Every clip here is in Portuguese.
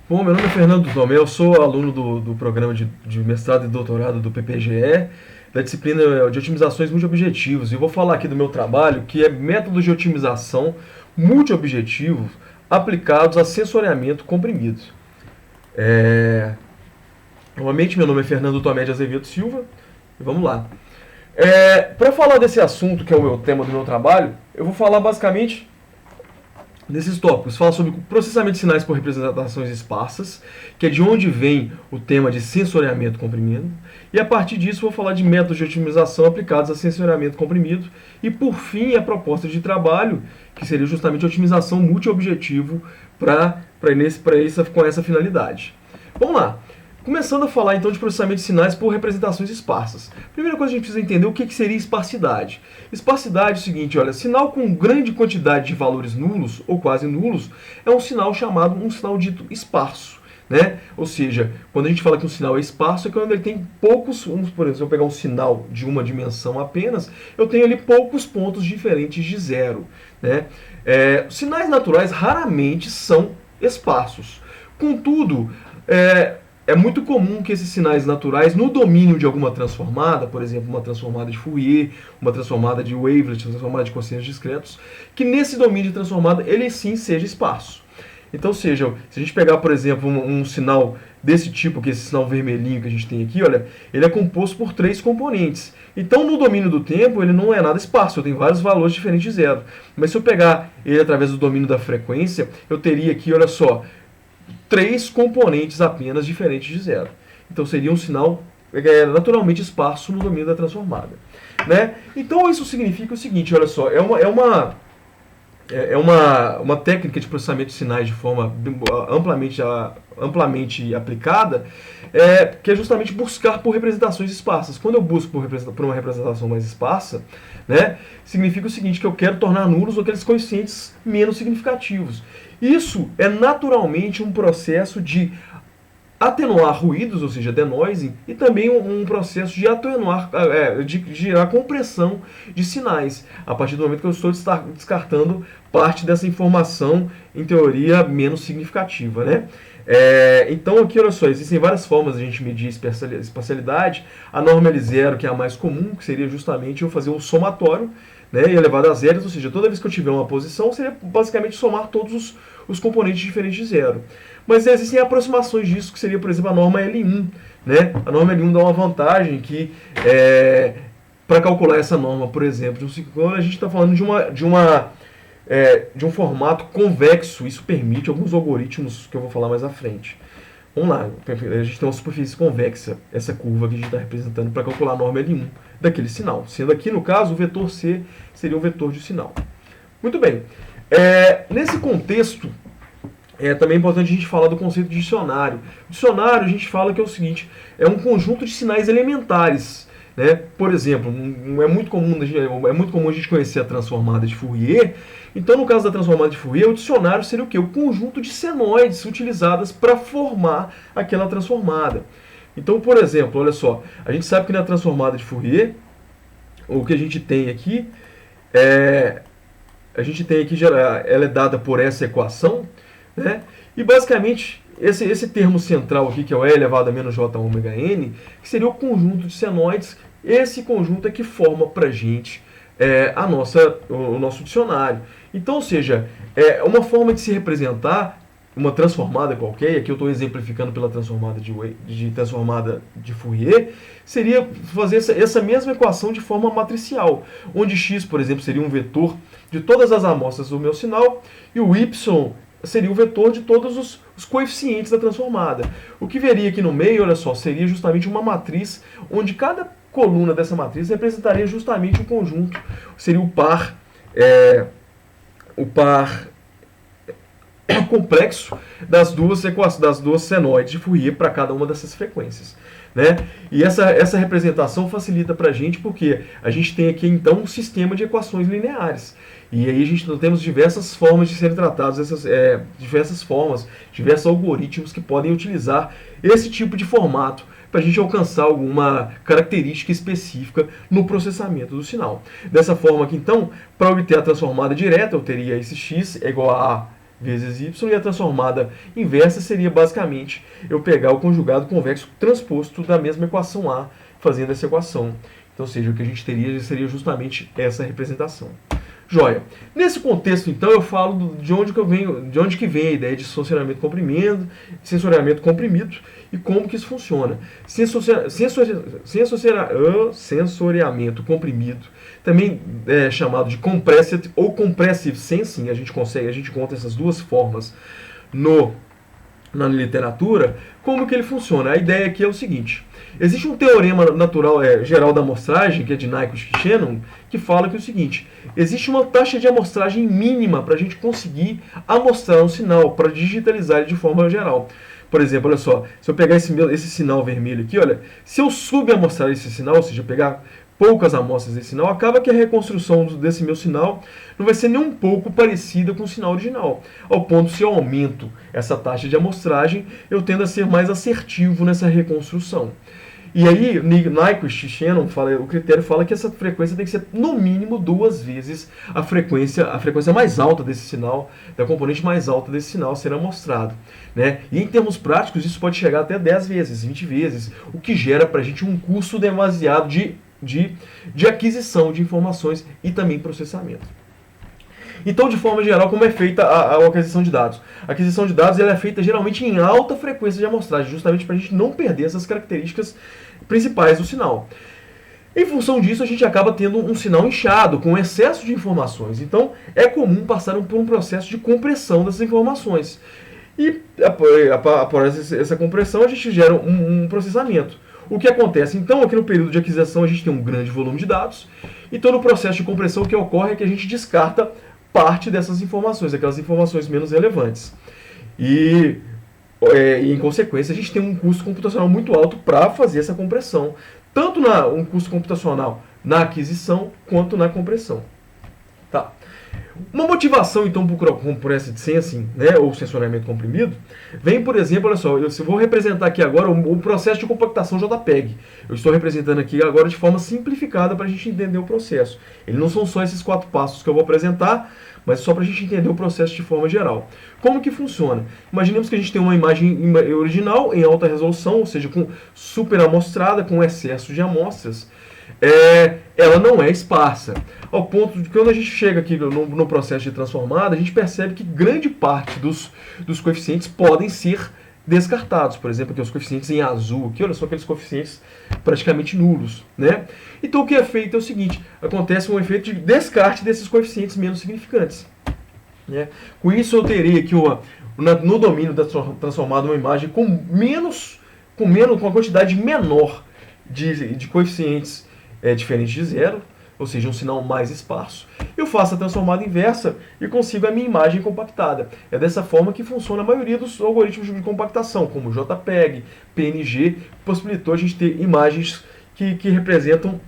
Bom, meu nome é Fernando Tomé, eu sou aluno do programa de mestrado e doutorado do PPGE, da disciplina de otimizações multiobjetivos. E eu vou falar aqui do meu trabalho, que é métodos de otimização multiobjetivos aplicados a sensoriamento comprimido. Novamente, meu nome é Fernando Tomé de Azevedo Silva, e vamos lá. Para falar desse assunto, que é o meu tema do meu trabalho, eu vou falar basicamente desses tópicos. Fala sobre processamento de sinais por representações esparsas, que é de onde vem o tema de sensoriamento comprimido. E a partir disso vou falar de métodos de otimização aplicados a sensoriamento comprimido. E por fim a proposta de trabalho, que seria justamente a otimização multiobjetivo com essa finalidade. Vamos lá. Começando a falar então de processamento de sinais por representações esparsas. Primeira coisa, a gente precisa entender o que seria esparsidade. Esparsidade é o seguinte, olha, sinal com grande quantidade de valores nulos ou quase nulos é um sinal chamado um sinal dito esparso. Né? Ou seja, quando a gente fala que um sinal é esparso, é quando ele tem poucos, por exemplo, se eu pegar um sinal de uma dimensão apenas, eu tenho ali poucos pontos diferentes de zero. Né? Sinais naturais raramente são esparsos. Contudo, é muito comum que esses sinais naturais, no domínio de alguma transformada, por exemplo, uma transformada de Fourier, uma transformada de Wavelet, uma transformada de cossenos discretos, que nesse domínio de transformada ele sim seja esparso. Então, seja, se a gente pegar, por exemplo, um sinal desse tipo, que é esse sinal vermelhinho que a gente tem aqui, olha, ele é composto por 3 componentes. Então, no domínio do tempo, ele não é nada esparso, eu tenho vários valores diferentes de zero. Mas se eu pegar ele através do domínio da frequência, eu teria aqui, olha só, 3 componentes apenas diferentes de zero. Então seria um sinal naturalmente esparso no domínio da transformada. Né? Então isso significa o seguinte, olha só, é uma técnica de processamento de sinais de forma amplamente aplicada, que é justamente buscar por representações esparsas. Quando eu busco por uma representação mais esparsa, né, significa o seguinte, que eu quero tornar nulos aqueles coeficientes menos significativos. Isso é naturalmente um processo de atenuar ruídos, ou seja, denoising, e também um processo de atenuar, de gerar compressão de sinais, a partir do momento que eu estou descartando parte dessa informação, em teoria, menos significativa. Né? Então aqui, olha só, existem várias formas de a gente medir espacialidade. A norma L0, que é a mais comum, que seria justamente eu fazer um somatório, né, e elevado a zero, ou seja, toda vez que eu tiver uma posição, seria basicamente somar todos os componentes diferentes de zero. Mas existem aproximações disso, que seria, por exemplo, a norma L1. Né? A norma L1 dá uma vantagem que, para calcular essa norma, por exemplo, de um ciclone, a gente está falando de um formato convexo. Isso permite alguns algoritmos que eu vou falar mais à frente. Vamos lá, a gente tem uma superfície convexa, essa curva que a gente está representando para calcular a norma L1 daquele sinal. Sendo aqui, no caso, o vetor C seria o vetor de sinal. Muito bem. Nesse contexto, também é importante a gente falar do conceito de dicionário. O dicionário, a gente fala que é o seguinte, é um conjunto de sinais elementares. Né? Por exemplo, é muito comum a gente conhecer a transformada de Fourier. Então, no caso da transformada de Fourier, o dicionário seria o quê? O conjunto de senoides utilizadas para formar aquela transformada. Então, por exemplo, olha só, a gente sabe que na transformada de Fourier, o que a gente tem aqui, ela é dada por essa equação, né? E basicamente esse termo central aqui, que é o E elevado a menos J ômega N, que seria o conjunto de senoides. Esse conjunto é que forma para a gente o nosso dicionário. Então, ou seja, uma forma de se representar uma transformada qualquer, e aqui eu estou exemplificando pela transformada de Fourier, seria fazer essa mesma equação de forma matricial, onde x, por exemplo, seria um vetor de todas as amostras do meu sinal, e o y seria o vetor de todos os coeficientes da transformada. O que veria aqui no meio, olha só, seria justamente uma matriz, onde cada coluna dessa matriz representaria justamente o conjunto, seria o par complexo das duas senoides de Fourier para cada uma dessas frequências. Né? E essa representação facilita para a gente porque a gente tem aqui então um sistema de equações lineares. E aí temos diversas formas de serem tratados, diversos algoritmos que podem utilizar esse tipo de formato para a gente alcançar alguma característica específica no processamento do sinal. Dessa forma que então, para obter a transformada direta, eu teria esse x é igual a vezes y, e a transformada inversa seria basicamente eu pegar o conjugado convexo transposto da mesma equação A, fazendo essa equação. Então, ou seja, o que a gente teria seria justamente essa representação. Joia. Nesse contexto, então, eu falo de onde que vem a ideia de sensoriamento comprimido e como que isso funciona. Sensoriamento comprimido, também é chamado de compressed ou compressive sensing, a gente conta essas duas formas na literatura. Como que ele funciona? A ideia aqui é o seguinte: existe um teorema natural geral da amostragem, que é de Nyquist e Shannon, que fala que é o seguinte: existe uma taxa de amostragem mínima para a gente conseguir amostrar um sinal, para digitalizar ele de forma geral. Por exemplo, olha só, se eu pegar esse sinal vermelho aqui, olha, se eu subamostrar esse sinal, ou seja, pegar poucas amostras desse sinal, acaba que a reconstrução desse meu sinal não vai ser nem um pouco parecida com o sinal original. Ao ponto, se eu aumento essa taxa de amostragem, eu tendo a ser mais assertivo nessa reconstrução. E aí, Nyquist e Shannon, o critério fala que essa frequência tem que ser no mínimo 2 vezes a frequência mais alta desse sinal, da componente mais alta desse sinal ser amostrado. Né? E em termos práticos, isso pode chegar até 10 vezes, 20 vezes, o que gera para a gente um custo demasiado de aquisição de informações e também processamento. Então, de forma geral, como é feita a aquisição de dados? A aquisição de dados ela é feita geralmente em alta frequência de amostragem, justamente para a gente não perder essas características principais do sinal. Em função disso, a gente acaba tendo um sinal inchado, com excesso de informações. Então, é comum passar por um processo de compressão dessas informações. E, após essa compressão, a gente gera um processamento. O que acontece? Então, aqui no período de aquisição, a gente tem um grande volume de dados. E todo o processo de compressão, o que ocorre é que a gente descarta parte dessas informações, aquelas informações menos relevantes. E em consequência, a gente tem um custo computacional muito alto para fazer essa compressão. Tanto um custo computacional na aquisição, quanto na compressão. Tá. Uma motivação, então, para o compressed sensing, né, ou sensoriamento comprimido, vem, por exemplo, olha só, eu vou representar aqui agora o processo de compactação JPEG. Eu estou representando aqui agora de forma simplificada para a gente entender o processo. Eles não são só esses 4 passos que eu vou apresentar, mas só para a gente entender o processo de forma geral. Como que funciona? Imaginemos que a gente tem uma imagem original em alta resolução, ou seja, com super amostrada, com excesso de amostras. Ela não é esparsa. Ao ponto de que quando a gente chega aqui no processo de transformada, a gente percebe que grande parte dos coeficientes podem ser descartados. Por exemplo, aqui os coeficientes em azul, aqui, olha só aqueles coeficientes praticamente nulos. Né? Então o que é feito é o seguinte: acontece um efeito de descarte desses coeficientes menos significantes. Né? Com isso eu terei aqui no domínio da transformada uma imagem com uma quantidade menor de coeficientes diferente de zero, ou seja, um sinal mais esparso. Eu faço a transformada inversa e consigo a minha imagem compactada. É dessa forma que funciona a maioria dos algoritmos de compactação, como JPEG, PNG, que possibilitou a gente ter imagens que representam,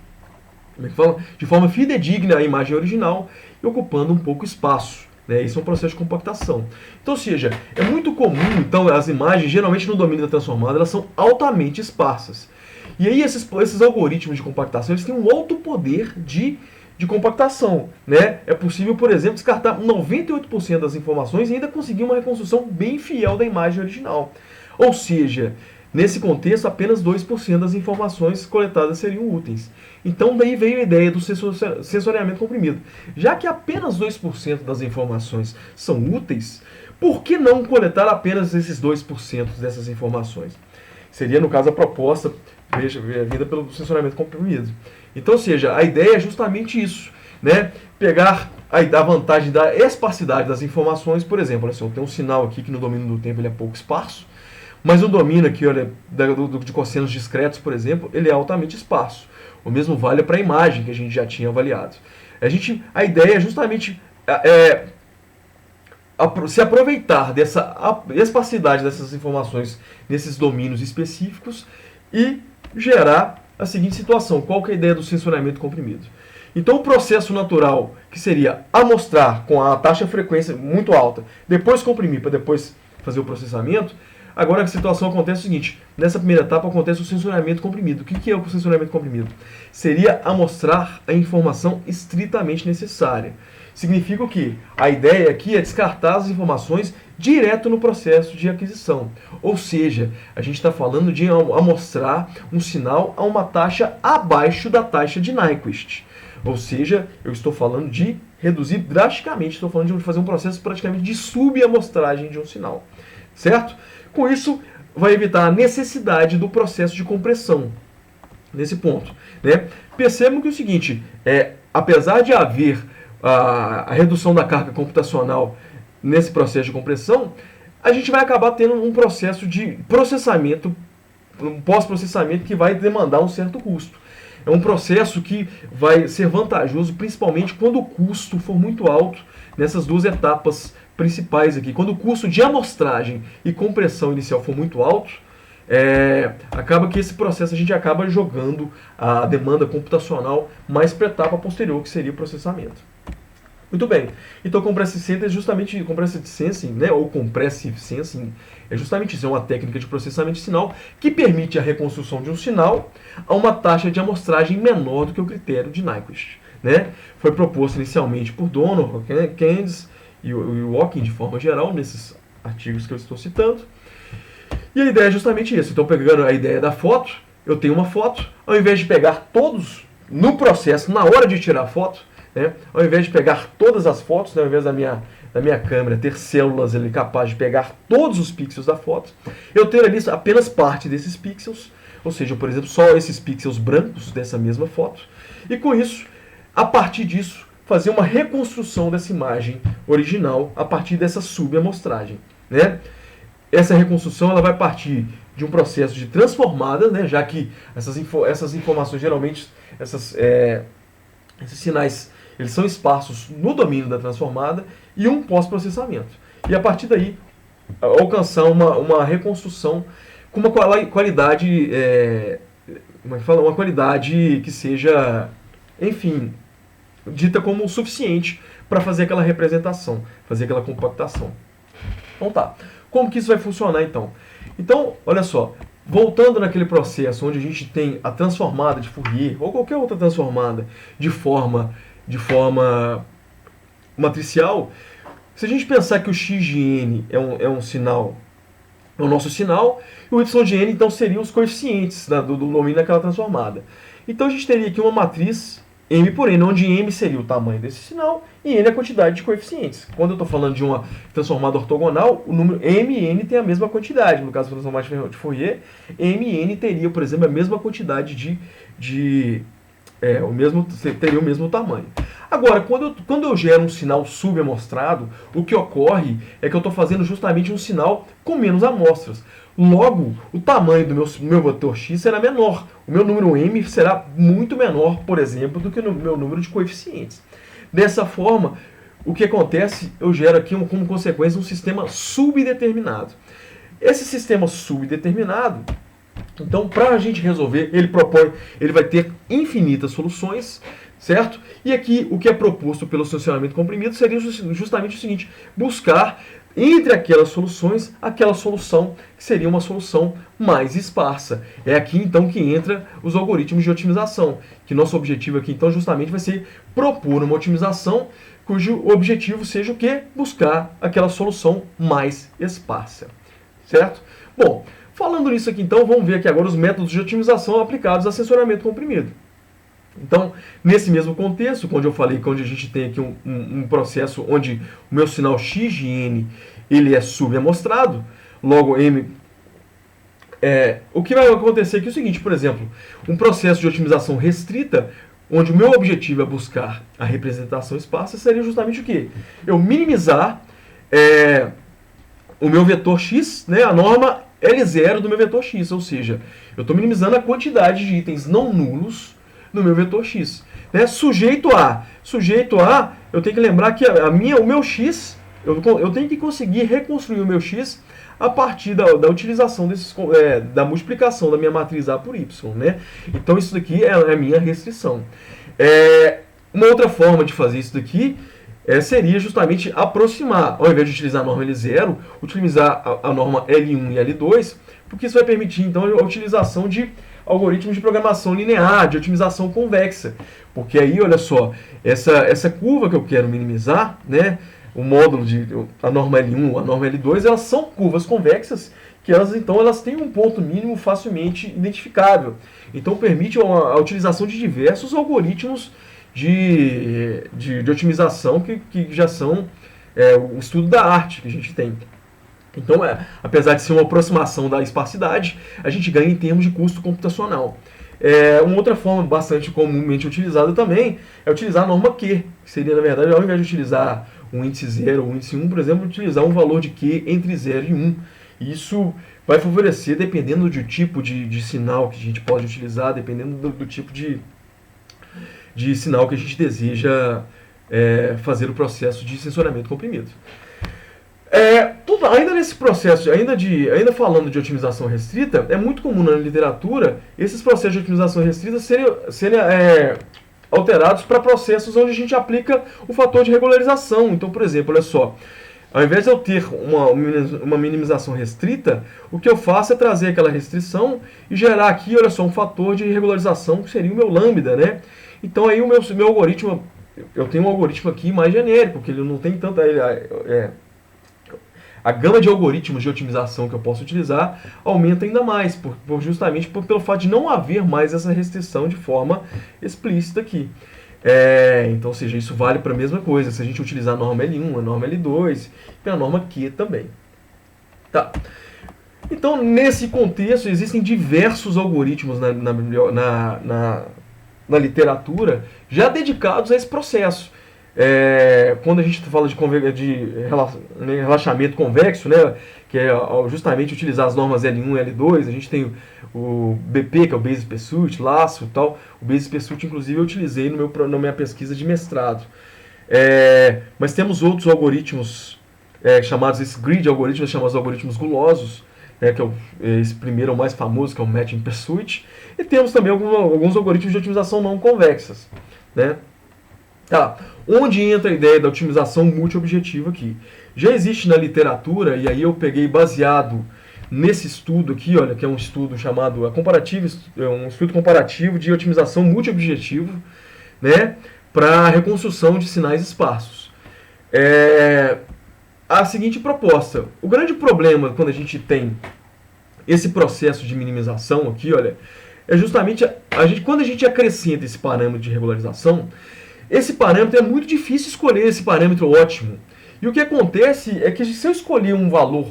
como é que fala, de forma fidedigna a imagem original e ocupando um pouco espaço. Isso é um processo de compactação. Então, ou seja, é muito comum, então, as imagens, geralmente no domínio da transformada, elas são altamente esparsas. E aí esses algoritmos de compactação, eles têm um alto poder de compactação. Né? É possível, por exemplo, descartar 98% das informações e ainda conseguir uma reconstrução bem fiel da imagem original. Ou seja, nesse contexto, apenas 2% das informações coletadas seriam úteis. Então, daí veio a ideia do sensoriamento comprimido. Já que apenas 2% das informações são úteis, por que não coletar apenas esses 2% dessas informações? Seria, no caso, a proposta vinda pelo sensoriamento comprimido. Então, ou seja, a ideia é justamente isso. Né? Pegar a vantagem da esparsidade das informações. Por exemplo, olha só, eu tenho um sinal aqui que no domínio do tempo ele é pouco esparso, mas o domínio aqui, olha, de cossenos discretos, por exemplo, ele é altamente esparso. O mesmo vale para a imagem que a gente já tinha avaliado. A ideia é justamente se aproveitar dessa esparsidade dessas informações nesses domínios específicos e gerar a seguinte situação. Qual que é a ideia do sensoriamento comprimido? Então, o processo natural, que seria amostrar com a taxa de frequência muito alta, depois comprimir para depois fazer o processamento. Agora a situação acontece o seguinte: nessa primeira etapa acontece o sensoriamento comprimido. O que é o sensoriamento comprimido? Seria amostrar a informação estritamente necessária. Significa o quê? A ideia aqui é descartar as informações direto no processo de aquisição. Ou seja, a gente está falando de amostrar um sinal a uma taxa abaixo da taxa de Nyquist. Ou seja, eu estou falando de reduzir drasticamente, estou falando de fazer um processo praticamente de subamostragem de um sinal. Certo? Com isso, vai evitar a necessidade do processo de compressão. Nesse ponto. Né? Percebam que é o seguinte, apesar de haver a redução da carga computacional nesse processo de compressão, a gente vai acabar tendo um processo de processamento, um pós-processamento que vai demandar um certo custo. É um processo que vai ser vantajoso principalmente quando o custo for muito alto nessas duas etapas principais aqui. Quando o custo de amostragem e compressão inicial for muito alto, acaba que esse processo a gente acaba jogando a demanda computacional mais para a etapa posterior, que seria o processamento. Muito bem. Então, Compressive Sensing é justamente Compressive Sensing, né, ou Compressive Sensing, é justamente isso, é uma técnica de processamento de sinal que permite a reconstrução de um sinal a uma taxa de amostragem menor do que o critério de Nyquist. Né? Foi proposto inicialmente por Donohue, Candice e Walking de forma geral, nesses artigos que eu estou citando. E a ideia é justamente isso. Então, pegando a ideia da foto, eu tenho uma foto, ao invés de pegar todos no processo, na hora de tirar a foto, né, ao invés de pegar todas as fotos, né, ao invés da minha câmera ter células ali capazes de pegar todos os pixels da foto, eu ter ali apenas parte desses pixels, ou seja, por exemplo, só esses pixels brancos dessa mesma foto, e com isso, a partir disso, fazer uma reconstrução dessa imagem original a partir dessa subamostragem. Né? Essa reconstrução ela vai partir de um processo de transformada, né, já que essas informações geralmente, esses sinais, eles são esparsos no domínio da transformada e um pós-processamento. E a partir daí, alcançar uma reconstrução com uma qualidade, uma qualidade que seja, enfim, dita como o suficiente para fazer aquela representação, fazer aquela compactação. Então tá. Como que isso vai funcionar então? Então, olha só, voltando naquele processo onde a gente tem a transformada de Fourier, ou qualquer outra transformada de forma matricial, se a gente pensar que o x de n é um sinal, é o nosso sinal, e o y de n então seriam os coeficientes do domínio daquela transformada. Então a gente teria aqui uma matriz m por n, onde m seria o tamanho desse sinal e n a quantidade de coeficientes. Quando eu estou falando de uma transformada ortogonal, o número m e n tem a mesma quantidade. No caso da transformada de Fourier, m e n teria, por exemplo, a mesma quantidade teria o mesmo tamanho. Agora, quando eu gero um sinal subamostrado, o que ocorre é que eu estou fazendo justamente um sinal com menos amostras. Logo, o tamanho do meu vetor x será menor. O meu número m será muito menor, por exemplo, do que o meu número de coeficientes. Dessa forma, o que acontece? Eu gero aqui, como consequência, um sistema subdeterminado. Esse sistema subdeterminado, então, para a gente resolver, ele vai ter infinitas soluções, certo? E aqui, o que é proposto pelo sancionamento comprimido seria justamente o seguinte: buscar entre aquelas soluções, aquela solução que seria uma solução mais esparsa. É aqui, então, que entra os algoritmos de otimização, que nosso objetivo aqui, então, justamente vai ser propor uma otimização cujo objetivo seja o quê? Buscar aquela solução mais esparsa, certo? Bom, falando nisso aqui, então, vamos ver aqui agora os métodos de otimização aplicados a sensoriamento comprimido. Então, nesse mesmo contexto, onde eu falei que onde a gente tem aqui um processo onde o meu sinal x de n ele é subamostrado, logo m, o que vai acontecer aqui é o seguinte, por exemplo, um processo de otimização restrita, onde o meu objetivo é buscar a representação esparsa, seria justamente o quê? Eu minimizar o meu vetor x, né, a norma L0 do meu vetor x, ou seja, eu estou minimizando a quantidade de itens não nulos no meu vetor x. Né? Sujeito a, eu tenho que lembrar que o meu x, eu tenho que conseguir reconstruir o meu x a partir da utilização da multiplicação da minha matriz A por y. Né? Então isso daqui é a minha restrição. Uma outra forma de fazer isso daqui seria justamente aproximar, ao invés de utilizar a norma L0, utilizar a norma L1 e L2, porque isso vai permitir então a utilização de algoritmos de programação linear, de otimização convexa. Porque aí, olha só, essa curva que eu quero minimizar, né, o módulo de a norma L1, a norma L2, elas são curvas convexas que elas têm um ponto mínimo facilmente identificável. Então permite a utilização de diversos algoritmos de otimização que já são o estudo da arte que a gente tem. Então, apesar de ser uma aproximação da esparsidade, a gente ganha em termos de custo computacional. Uma outra forma bastante comumente utilizada também é utilizar a norma Q, que seria, na verdade, ao invés de utilizar um índice 0 ou um índice 1, por exemplo, utilizar um valor de Q entre 0 e 1. Isso vai favorecer, dependendo do tipo de sinal que a gente pode utilizar, dependendo do tipo de sinal que a gente deseja fazer o processo de sensoriamento comprimido. Ainda nesse processo, ainda falando de otimização restrita, é muito comum na literatura esses processos de otimização restrita serem alterados para processos onde a gente aplica o fator de regularização. Então, por exemplo, olha só, ao invés de eu ter uma minimização restrita, o que eu faço é trazer aquela restrição e gerar aqui, olha só, um fator de regularização que seria o meu lambda, né? Então aí o meu algoritmo, eu tenho um algoritmo aqui mais genérico, porque ele não tem tanta... A gama de algoritmos de otimização que eu posso utilizar aumenta ainda mais, justamente pelo fato de não haver mais essa restrição de forma explícita aqui. Então, ou seja, isso vale para a mesma coisa, se a gente utilizar a norma L1, a norma L2 e a norma Q também. Tá. Então, nesse contexto, existem diversos algoritmos na literatura já dedicados a esse processo. Quando a gente fala de relaxamento convexo, né, que é justamente utilizar as normas L1 e L2, a gente tem o BP, que é o Bayes Pursuit, laço e tal. O Bayes Pursuit, inclusive, eu utilizei na minha pesquisa de mestrado. Mas temos outros algoritmos chamados, esses grid algoritmos, chamados algoritmos gulosos, que esse primeiro é o mais famoso, que é o Matching Pursuit. E temos também alguns algoritmos de otimização não convexas, né? Onde entra a ideia da otimização multiobjetiva aqui? Já existe na literatura, e aí eu peguei baseado nesse estudo aqui, olha, que é um estudo chamado um estudo comparativo de otimização multiobjetivo, né, para reconstrução de sinais esparsos. A seguinte proposta: o grande problema quando a gente tem esse processo de minimização aqui, olha, é justamente quando a gente acrescenta esse parâmetro de regularização. Esse parâmetro é muito difícil escolher esse parâmetro ótimo. E o que acontece é que se eu escolher um valor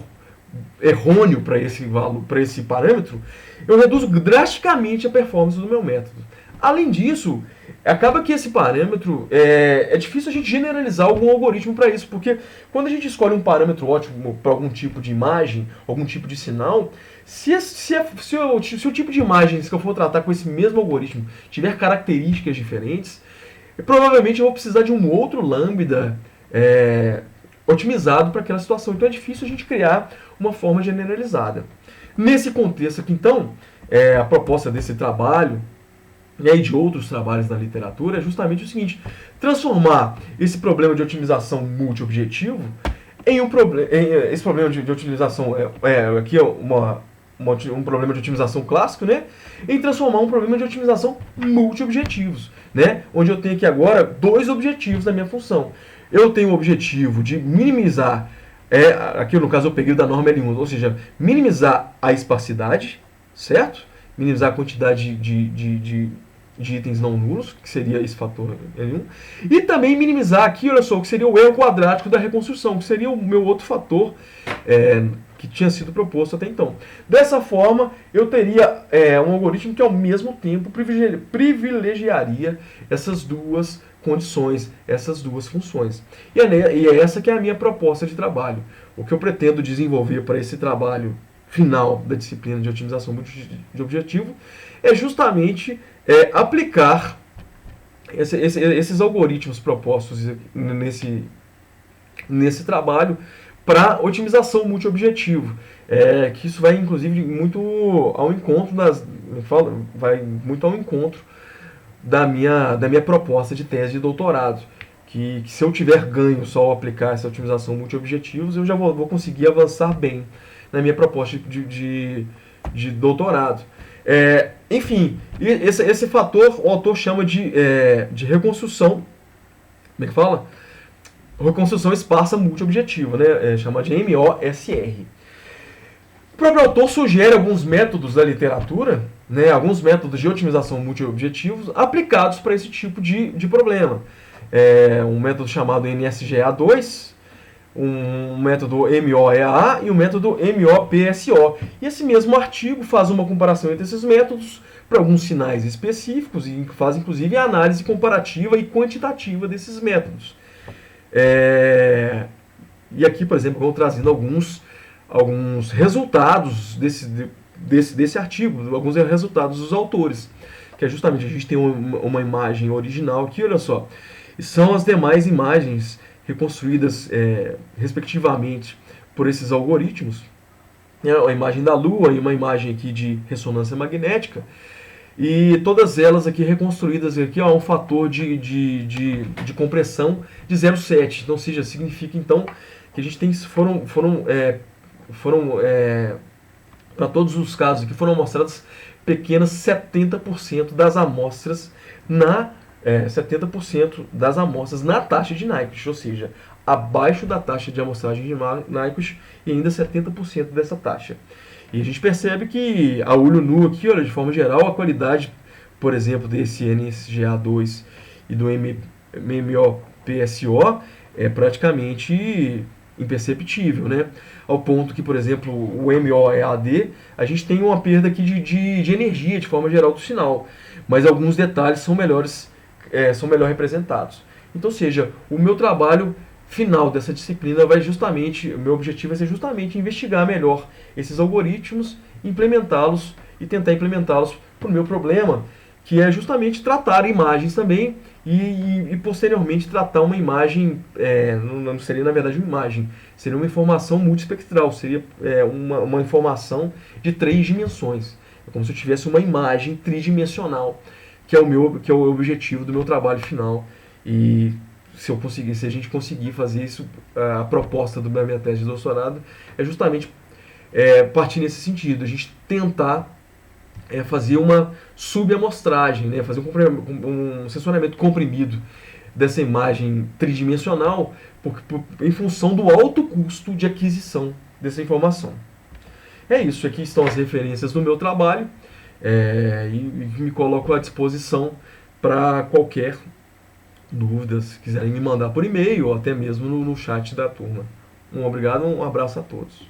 errôneo para esse parâmetro, eu reduzo drasticamente a performance do meu método. Além disso, acaba que esse parâmetro é difícil a gente generalizar algum algoritmo para isso, porque quando a gente escolhe um parâmetro ótimo para algum tipo de imagem, algum tipo de sinal, se o tipo de imagens que eu for tratar com esse mesmo algoritmo tiver características diferentes, provavelmente eu vou precisar de um outro lambda otimizado para aquela situação. Então é difícil a gente criar uma forma generalizada. Nesse contexto aqui, então, a proposta desse trabalho e de outros trabalhos na literatura é justamente o seguinte: transformar esse problema de otimização multiobjetivo em esse problema de otimização aqui é um problema de otimização clássico, né, em transformar um problema de otimização multiobjetivos, né, onde eu tenho aqui agora dois objetivos da minha função. Eu tenho o objetivo de minimizar, aqui no caso eu peguei o da norma L1, ou seja, minimizar a esparsidade, certo? Minimizar a quantidade de itens não nulos, que seria esse fator L1, e também minimizar aqui, olha só, o que seria o erro quadrático da reconstrução, que seria o meu outro fator que tinha sido proposto até então. Dessa forma, eu teria um algoritmo que ao mesmo tempo privilegiaria essas duas condições, essas duas funções. E é essa que é a minha proposta de trabalho. O que eu pretendo desenvolver para esse trabalho final da disciplina de otimização de objetivo é justamente aplicar esses algoritmos propostos nesse trabalho para otimização multiobjetivo, que isso vai inclusive muito ao encontro da minha proposta de tese de doutorado, que se eu tiver ganho só ao aplicar essa otimização multiobjetivos, eu já vou conseguir avançar bem na minha proposta de doutorado. Enfim, esse fator o autor chama de reconstrução. Como é que fala? Reconstrução esparsa multiobjetiva, né? Chama de MOSR. O próprio autor sugere alguns métodos da literatura, né? Alguns métodos de otimização multiobjetivos aplicados para esse tipo de problema. Um método chamado NSGA2, um método MOEA e um método MOPSO. E esse mesmo artigo faz uma comparação entre esses métodos para alguns sinais específicos e faz inclusive a análise comparativa e quantitativa desses métodos. E aqui, por exemplo, eu vou trazendo alguns resultados desse artigo, alguns resultados dos autores, que é justamente, a gente tem uma imagem original aqui, olha só, e são as demais imagens reconstruídas respectivamente por esses algoritmos, a imagem da Lua e uma imagem aqui de ressonância magnética, e todas elas aqui reconstruídas aqui a um fator de compressão de 0,7. Então, ou seja, significa então que a gente tem para todos os casos aqui foram amostradas pequenas 70% das amostras 70% das amostras na taxa de Nyquist, ou seja, abaixo da taxa de amostragem de Nyquist e ainda 70% dessa taxa. E a gente percebe que a olho nu aqui, olha, de forma geral, a qualidade, por exemplo, desse NSGA2 e do MOPSO é praticamente imperceptível, né? Ao ponto que, por exemplo, o MOEAD, a gente tem uma perda aqui de energia, de forma geral, do sinal. Mas alguns detalhes são melhor representados. Então, ou seja, o meu trabalho final dessa disciplina o meu objetivo vai ser justamente investigar melhor esses algoritmos, implementá-los e tentar implementá-los para o meu problema, que é justamente tratar imagens também e posteriormente tratar uma imagem, não seria na verdade uma imagem, seria uma informação multiespectral, seria uma informação de 3 dimensões. É como se eu tivesse uma imagem tridimensional, que é o objetivo do meu trabalho final. E se a gente conseguir fazer isso, a proposta da minha tese de doutorado é justamente partir nesse sentido, a gente tentar fazer uma subamostragem, né, fazer um sensoriamento comprimido dessa imagem tridimensional em função do alto custo de aquisição dessa informação. É isso, aqui estão as referências do meu trabalho e me coloco à disposição para qualquer dúvida, se quiserem me mandar por e-mail ou até mesmo no chat da turma. Um obrigado, um abraço a todos.